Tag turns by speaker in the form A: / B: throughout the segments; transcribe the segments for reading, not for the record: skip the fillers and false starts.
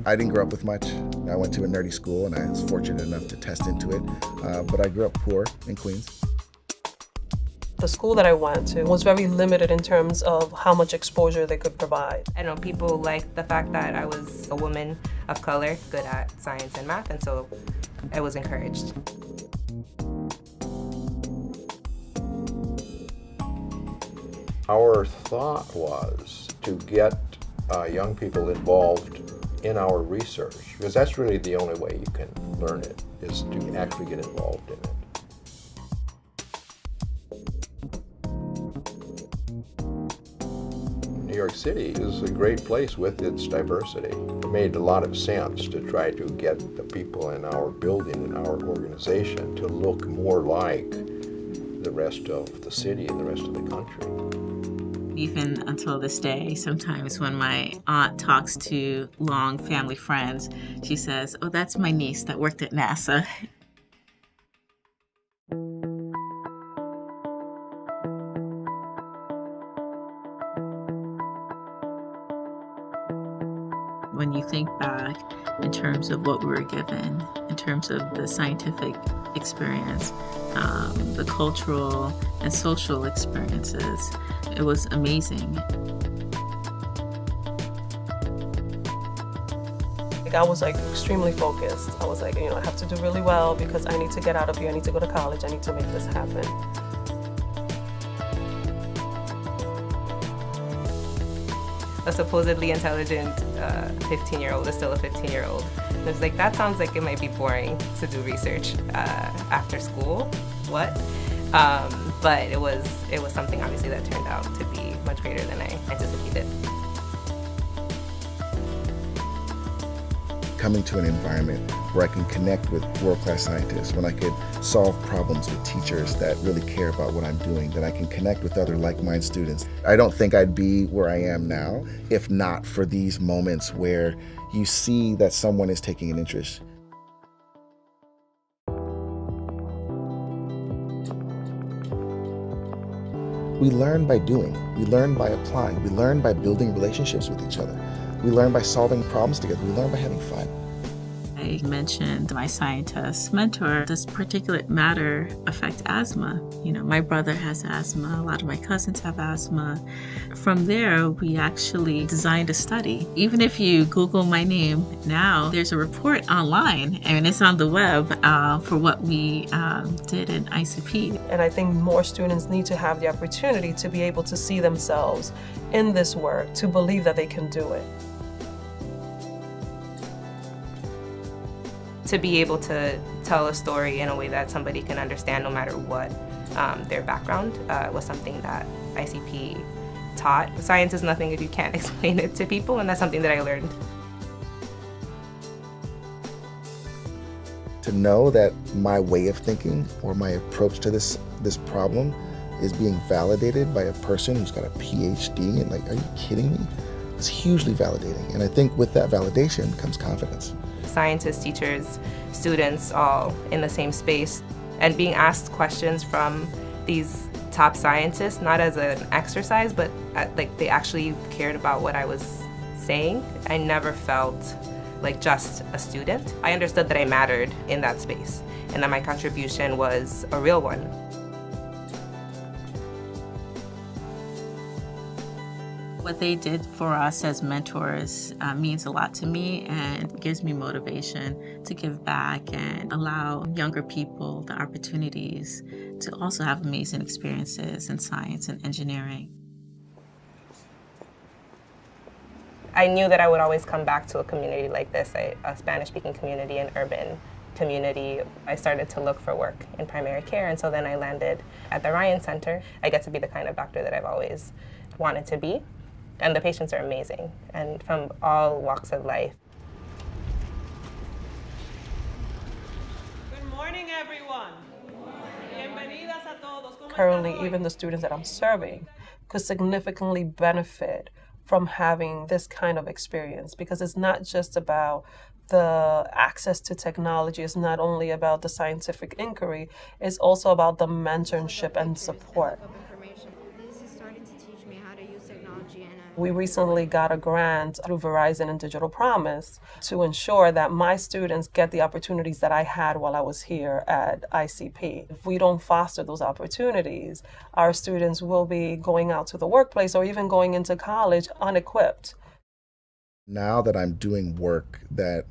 A: I didn't grow up with much. I went to a nerdy school and I was fortunate enough to test into it, but I grew up poor in Queens.
B: The school that I went to was very limited in terms of how much exposure they could provide.
C: I know people liked the fact that I was a woman of color, good at science and math, and so I was encouraged.
D: Our thought was to get young people involved in our research, because that's really the only way you can learn it, is to actually get involved in it. New York City is a great place with its diversity. It made a lot of sense to try to get the people in our building, in our organization, to look more like the rest of the city and the rest of the country.
E: Even until this day, sometimes when my aunt talks to long family friends, she says, "Oh, that's my niece that worked at NASA." When you think back in terms of what we were given, in terms of the scientific experience, the cultural and social experiences, it was amazing.
B: I was extremely focused. I was I have to do really well because I need to get out of here. I need to go to college. I need to make this happen.
C: A supposedly intelligent 15-year-old is still a 15-year-old. It's that sounds like it might be boring to do research after school. What? But it was something obviously that turned out to be much greater than I anticipated.
A: Coming to an environment where I can connect with world-class scientists, when I could solve problems with teachers that really care about what I'm doing, that I can connect with other like-minded students. I don't think I'd be where I am now if not for these moments where you see that someone is taking an interest. We learn by doing, we learn by applying, we learn by building relationships with each other. We learn by solving problems together. We learn by having fun.
E: I mentioned my scientist mentor. Does particulate matter affect asthma? My brother has asthma. A lot of my cousins have asthma. From there, we actually designed a study. Even if you Google my name now, there's a report online, and it's on the web for what we did in ICP.
B: And I think more students need to have the opportunity to be able to see themselves in this work, to believe that they can do it.
C: To be able to tell a story in a way that somebody can understand no matter what their background was something that ICP taught. Science is nothing if you can't explain it to people, and that's something that I learned.
A: To know that my way of thinking or my approach to this problem is being validated by a person who's got a PhD, and are you kidding me? It's hugely validating. And I think with that validation comes confidence.
C: Scientists, teachers, students, all in the same space, and being asked questions from these top scientists, not as an exercise, but they actually cared about what I was saying. I never felt like just a student. I understood that I mattered in that space and that my contribution was a real one.
E: What they did for us as mentors means a lot to me and gives me motivation to give back and allow younger people the opportunities to also have amazing experiences in science and engineering.
C: I knew that I would always come back to a community like this, a Spanish-speaking community, an urban community. I started to look for work in primary care, and so then I landed at the Ryan Center. I get to be the kind of doctor that I've always wanted to be. And the patients are amazing, and from all walks of life.
B: Good morning, everyone. Bienvenidas a todos. Currently, even the students that I'm serving could significantly benefit from having this kind of experience, because it's not just about the access to technology. It's not only about the scientific inquiry, it's also about the mentorship and support.
F: This is starting to teach me how to use technology in a
B: We recently got a grant through Verizon and Digital Promise to ensure that my students get the opportunities that I had while I was here at ICP. If we don't foster those opportunities, our students will be going out to the workplace or even going into college unequipped.
A: Now that I'm doing work that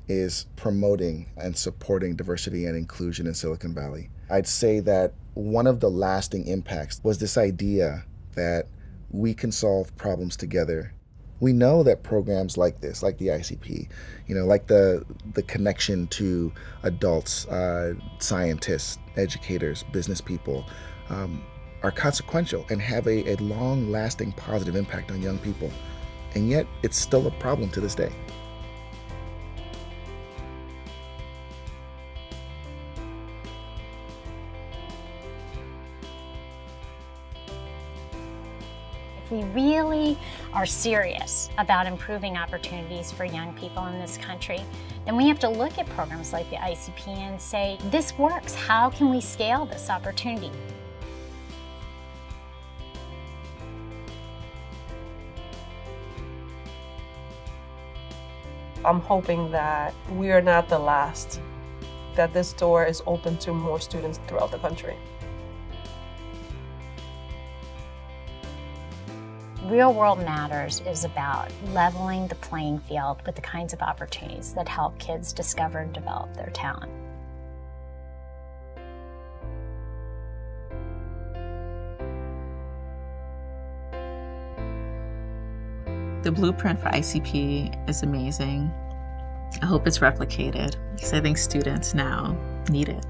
A: is promoting and supporting diversity and inclusion in Silicon Valley, I'd say that one of the lasting impacts was this idea that we can solve problems together. We know that programs like this, like the ICP, like the connection to adults, scientists, educators, business people, are consequential and have a long-lasting positive impact on young people. And yet, it's still a problem to this day.
F: If we really are serious about improving opportunities for young people in this country, then we have to look at programs like the ICP and say, this works. How can we scale this opportunity?
B: I'm hoping that we are not the last, that this door is open to more students throughout the country.
F: Real World Matters is about leveling the playing field with the kinds of opportunities that help kids discover and develop their talent.
E: The blueprint for ICP is amazing. I hope it's replicated because I think students now need it.